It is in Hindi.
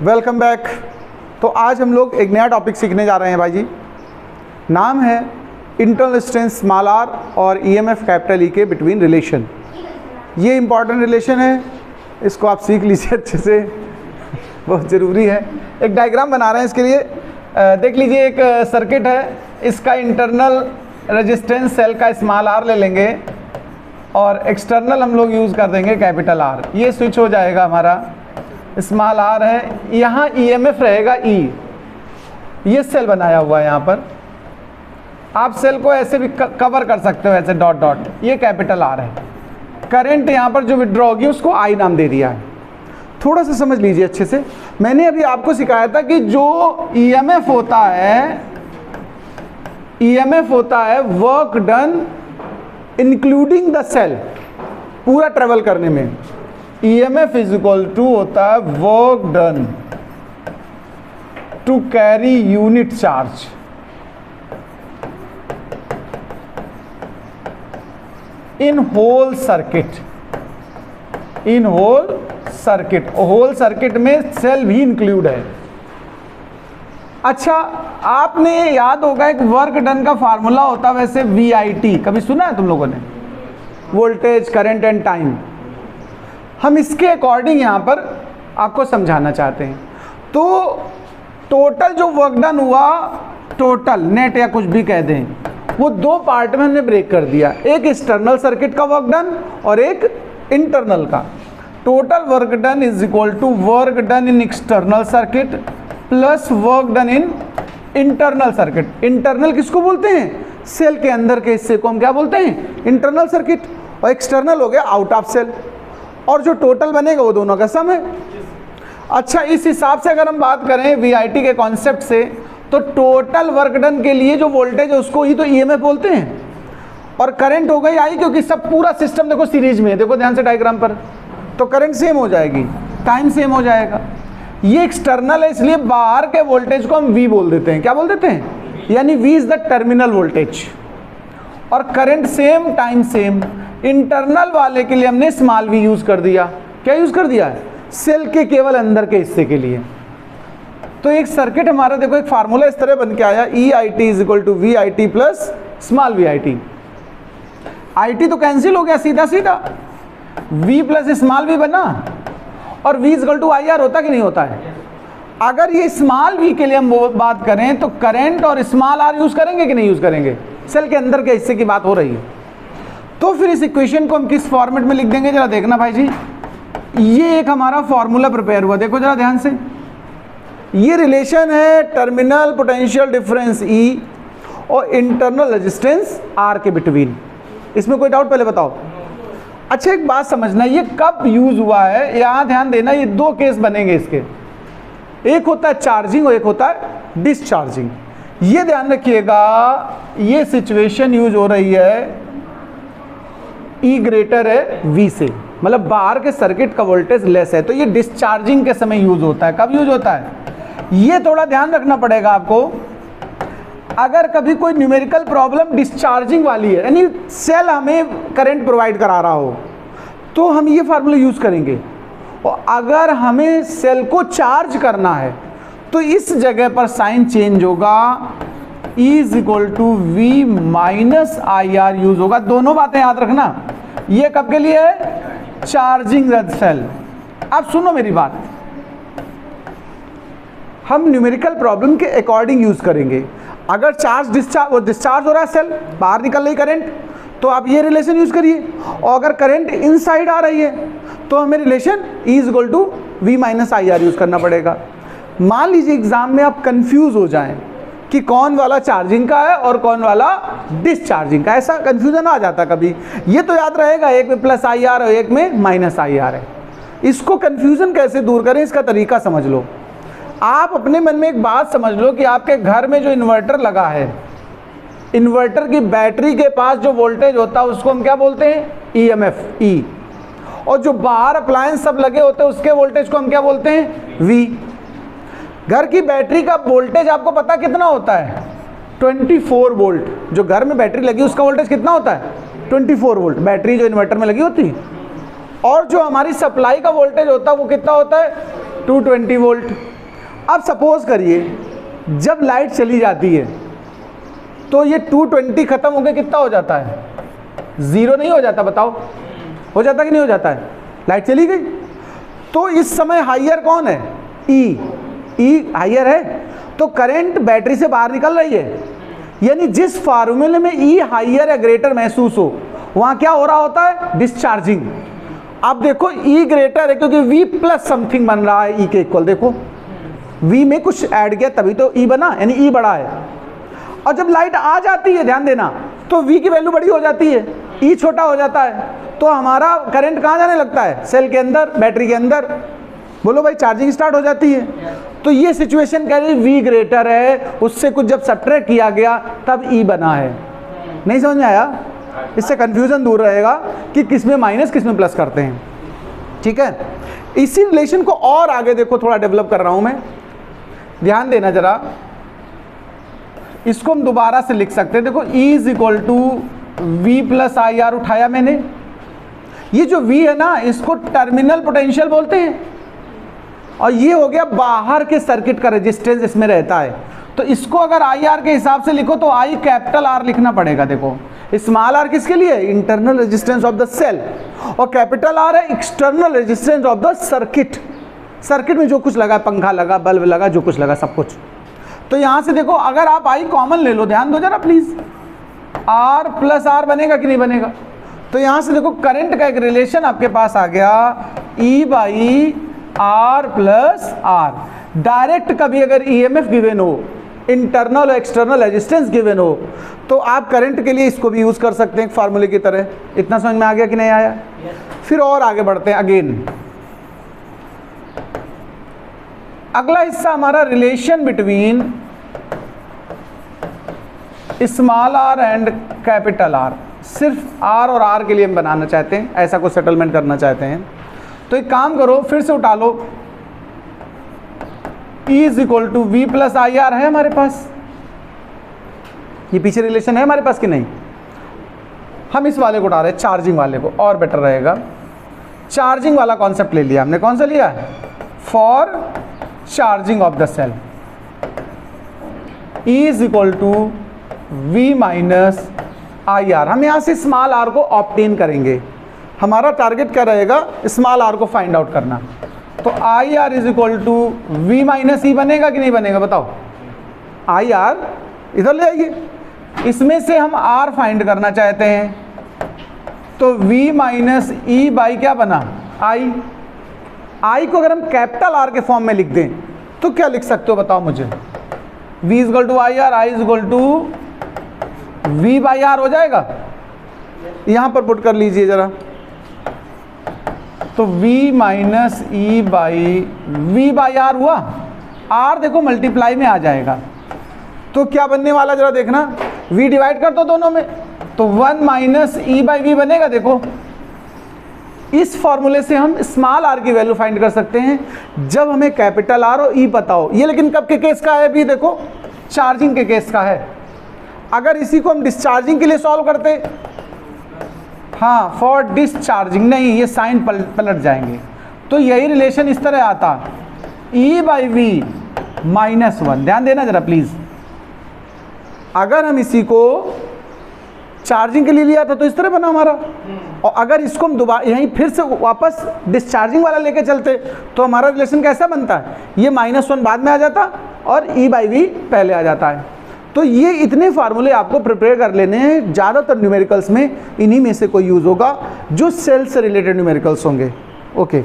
Welcome back. तो आज हम लोग एक नया टॉपिक सीखने जा रहे हैं भाई जी। नाम है इंटरनल स्ट्रेंथ स्मॉल आर और ईएमएफ कैपिटल ई के बिटवीन रिलेशन। ये इंपॉर्टेंट रिलेशन है, इसको आप सीख लीजिए अच्छे से, बहुत ज़रूरी है। एक डायग्राम बना रहे हैं इसके लिए। देख लीजिए, एक सर्किट है, इसका इंटरनल रेजिस्टेंस सेल का स्मॉल आर ले लेंगे और एक्सटर्नल हम लोग यूज़ कर देंगे कैपिटल आर। ये स्विच हो जाएगा, हमारा स्मॉल आर है, यहाँ ईएमएफ रहेगा ई। ये सेल बनाया हुआ है, यहाँ पर आप सेल को ऐसे भी कवर कर सकते हो, ऐसे डॉट डॉट। ये कैपिटल आर है। करंट यहाँ पर जो विड्रॉ होगी उसको आई नाम दे दिया है। थोड़ा सा समझ लीजिए अच्छे से। मैंने अभी आपको सिखाया था कि जो ईएमएफ होता है, ईएमएफ होता है work done including the cell, पूरा ट्रेवल करने में। EMF इज इक्वल टू होता है work done to carry unit charge. In whole circuit, in whole circuit, whole circuit में सेल भी इंक्लूड है। अच्छा, आपने याद होगा एक वर्क डन का फार्मूला होता वैसे VIT, कभी सुना है तुम लोगों ने? Voltage, current and time. हम इसके अकॉर्डिंग यहाँ पर आपको समझाना चाहते हैं। तो टोटल जो वर्क डन हुआ, टोटल नेट या कुछ भी कह दें, वो दो पार्ट में हमने ब्रेक कर दिया। एक एक्सटर्नल सर्किट का वर्क डन और एक इंटरनल का। Total work done is equal to work done in external circuit plus work done in internal circuit. Internal किसको बोलते हैं? सेल के अंदर के हिस्से को हम क्या बोलते हैं? Internal circuit. और एक्सटर्नल हो गया आउट ऑफ सेल। और जो टोटल बनेगा वो दोनों का सम है। अच्छा, इस हिसाब से अगर हम बात करें VIT के कॉन्सेप्ट से, तो टोटल वर्क डन के लिए जो वोल्टेज है उसको ही तो EMF बोलते हैं। और करंट हो गई आई, क्योंकि सब पूरा सिस्टम देखो सीरीज में है। देखो ध्यान से डायग्राम पर, तो करंट सेम हो जाएगी, टाइम सेम हो जाएगा। ये एक्सटर्नल है, इसलिए बाहर के वोल्टेज को हम V बोल देते हैं। क्या बोल देते हैं? यानी V is the terminal voltage. और current same, time same. Internal वाले के लिए हमने स्मॉल v यूज कर दिया। क्या यूज कर दिया है? सेल के केवल अंदर के हिस्से के लिए। तो एक सर्किट हमारा देखो, एक फार्मूला इस तरह बन के आया, EIT is equal to VIT plus small VIT। IT तो कैंसिल हो गया सीधा सीधा, V प्लस स्मॉल v बना, और V is equal to IR होता कि नहीं होता है? अगर ये स्मॉल v के लिए हम बात करें तो करंट और स्मॉल r यूज करेंगे कि नहीं यूज करेंगे? सेल के अंदर के हिस्से की बात हो रही है। तो फिर इस इक्वेशन को हम किस फॉर्मेट में लिख देंगे, जरा देखना भाई जी। ये एक हमारा फॉर्मूला प्रिपेयर हुआ, देखो जरा ध्यान से। ये रिलेशन है टर्मिनल पोटेंशियल डिफरेंस E और इंटरनल रेजिस्टेंस R के बिटवीन। इसमें कोई डाउट? पहले बताओ। अच्छा, एक बात समझना, ये कब यूज हुआ है यहाँ ध्यान देना। ये दो केस बनेंगे इसके, एक होता है चार्जिंग और एक होता है डिस्चार्जिंग। ये ध्यान रखिएगा, ये सिचुएशन यूज हो रही है E ग्रेटर है V से, मतलब बाहर के सर्किट का वोल्टेज लेस है, तो ये डिस्चार्जिंग के समय यूज होता है। कब यूज होता है? ये थोड़ा ध्यान रखना पड़ेगा आपको। अगर कभी कोई न्यूमेरिकल प्रॉब्लम डिस्चार्जिंग वाली है, यानी सेल हमें करंट प्रोवाइड करा रहा हो, तो हम ये फार्मूला यूज करेंगे। और अगर हमें सेल को चार्ज करना है तो इस जगह पर साइन चेंज होगा, E is equal to V minus IR use होगा। दोनों बातें याद रखना। ये कब के लिए है? Charging cell. अब सुनो मेरी बात, हम न्यूमेरिकल प्रॉब्लम के अकॉर्डिंग यूज करेंगे। अगर चार्ज डिस्चार्ज हो रहा है, सेल बाहर निकल रही करंट, तो आप ये रिलेशन यूज करिए। और अगर करंट इनसाइड आ रही है तो हमें relation E is equal to V minus IR use करना पड़ेगा। मान लीजिए एग्जाम में आप कंफ्यूज हो जाएं कि कौन वाला चार्जिंग का है और कौन वाला डिस्चार्जिंग का, ऐसा कंफ्यूजन आ जाता कभी। ये तो याद रहेगा, एक में प्लस IR और एक में माइनस IR है। इसको कंफ्यूजन कैसे दूर करें, इसका तरीका समझ लो। आप अपने मन में एक बात समझ लो कि आपके घर में जो इन्वर्टर लगा है, इन्वर्टर की बैटरी के पास जो वोल्टेज होता है उसको हम क्या बोलते हैं? EMF, E। और जो बाहर अप्लायंस सब लगे होते हैं उसके वोल्टेज को हम क्या बोलते हैं? V। घर की बैटरी का वोल्टेज आपको पता कितना होता है? 24 वोल्ट। जो घर में बैटरी लगी उसका वोल्टेज कितना होता है? 24 वोल्ट। बैटरी जो इन्वर्टर में लगी होती है। और जो हमारी सप्लाई का वोल्टेज होता है वो कितना होता है? 220 वोल्ट। अब सपोज करिए जब लाइट चली जाती है तो ये 220 खत्म हो गया, कितना हो जाता है? 0 नहीं हो जाता? बताओ, हो जाता कि नहीं हो जाता है? लाइट चली गई तो इस समय हाइयर कौन है? ई हाइयर है, तो करंट बैटरी से बाहर निकल रही है। यानी जिस फार्मूले में ई हाइयर या ग्रेटर महसूस हो वहां क्या हो रहा होता है? डिस्चार्जिंग। अब देखो ई ग्रेटर है क्योंकि वी प्लस समथिंग बन रहा है ई के इक्वल। देखो वी में कुछ ऐड किया तभी तो ई बना, यानी ई बड़ा है। और जब लाइट आ जाती है, ध्यान देना, तो वी की वैल्यू बड़ी हो जाती है, ई छोटा हो जाता है, तो हमारा करंट कहाँ जाने लगता है? सेल के अंदर, बैटरी के अंदर। बोलो भाई, चार्जिंग स्टार्ट हो जाती है। तो ये सिचुएशन कह रही वी ग्रेटर है, उससे कुछ जब सब्ट्रैक्ट किया गया तब ई बना है। नहीं समझ में आया? इससे कंफ्यूजन दूर रहेगा कि किसमें माइनस किसमें प्लस करते हैं। ठीक है, इसी रिलेशन को और आगे देखो, थोड़ा डेवलप कर रहा हूं मैं, ध्यान देना जरा। इसको हम दोबारा से लिख सकते हैं। देखो E is equal to V plus I R उठाया मैंने। ये जो V है ना, इसको टर्मिनल पोटेंशियल बोलते हैं, और ये हो गया बाहर के सर्किट का रेजिस्टेंस इसमें रहता है। तो इसको अगर आई आर के हिसाब से लिखो तो आई कैपिटल आर लिखना पड़ेगा। देखो स्मॉल आर किसके लिए? Internal resistance of the cell, और कैपिटल आर है external resistance of the circuit. Circuit में जो कुछ लगा, पंखा लगा, बल्ब लगा, जो कुछ लगा, सब कुछ। तो यहां से देखो, अगर आप आई कॉमन ले लो, ध्यान दो जरा प्लीज, आर प्लस आर बनेगा कि नहीं बनेगा? तो यहां से देखो करंट का एक रिलेशन आपके पास आ गया, E by R plus R. Direct कभी अगर ईएमएफ गिवन हो, इंटरनल और एक्सटर्नल रेजिस्टेंस गिवन हो, तो आप करंट के लिए इसको भी यूज कर सकते हैं फार्मूले की तरह। इतना समझ में आ गया कि नहीं आया? फिर और आगे बढ़ते हैं। अगेन अगला हिस्सा हमारा relation between small R and capital R. सिर्फ आर और आर के लिए हम बनाना चाहते हैं, ऐसा कुछ सेटलमेंट करना चाहते हैं। तो एक काम करो, फिर से उठा लो, E is equal to V plus I R है हमारे पास। ये पीछे रिलेशन है हमारे पास कि नहीं? हम इस वाले को उठा रहे हैं, चार्जिंग वाले को, और बेटर रहेगा। चार्जिंग वाला कॉन्सेप्ट ले लिया हमने। कौन सा लिया? For charging of the cell. E is equal to V minus I R. हम यहाँ से स्मॉल आर को ऑब्टेन करेंगे। हमारा टारगेट क्या रहेगा? स्मॉल आर को फाइंड आउट करना। तो I R is equal to V minus E बनेगा कि नहीं बनेगा? बताओ। आई आर इधर ले आइए, इसमें से हम आर फाइंड करना चाहते हैं, तो वी माइनस ई बाई क्या बना? आई। आई को अगर हम कैपिटल आर के फॉर्म में लिख दें तो क्या लिख सकते हो बताओ मुझे? V is equal to I R, I is equal to V by R हो जाएगा। यहां पर पुट कर लीजिए जरा, तो v minus E by V by R हुआ। r देखो मल्टीप्लाई में आ जाएगा, तो क्या बनने वाला जरा देखना, v डिवाइड कर दो दोनों में, तो 1 माइनस ई बाई वी बनेगा। देखो इस फॉर्मूले से हम स्मॉल r की वैल्यू फाइंड कर सकते हैं जब हमें कैपिटल R और E पता हो। ये लेकिन कब के केस का है? भी देखो चार्जिंग के केस का है। अगर इसी को हम डिस्चार्जिंग के लिए सॉल्व करते, हाँ फॉर डिस्चार्जिंग, नहीं ये साइन पलट जाएंगे, तो यही रिलेशन इस तरह आता, E बाई वी माइनस 1। ध्यान देना जरा प्लीज। अगर हम इसी को चार्जिंग के लिए लिया था तो इस तरह बना हमारा, और अगर इसको हम दोबारा यहीं फिर से वापस डिस्चार्जिंग वाला लेके चलते तो हमारा रिलेशन कैसा बनता है? ये -1 बाद में आ जाता और E बाई वी पहले आ जाता है। तो ये इतने फार्मूले आपको प्रिपेयर कर लेने हैं। ज़्यादातर न्यूमेरिकल्स में इन्हीं में से कोई यूज़ होगा जो सेल से रिलेटेड न्यूमेरिकल्स होंगे। ओके।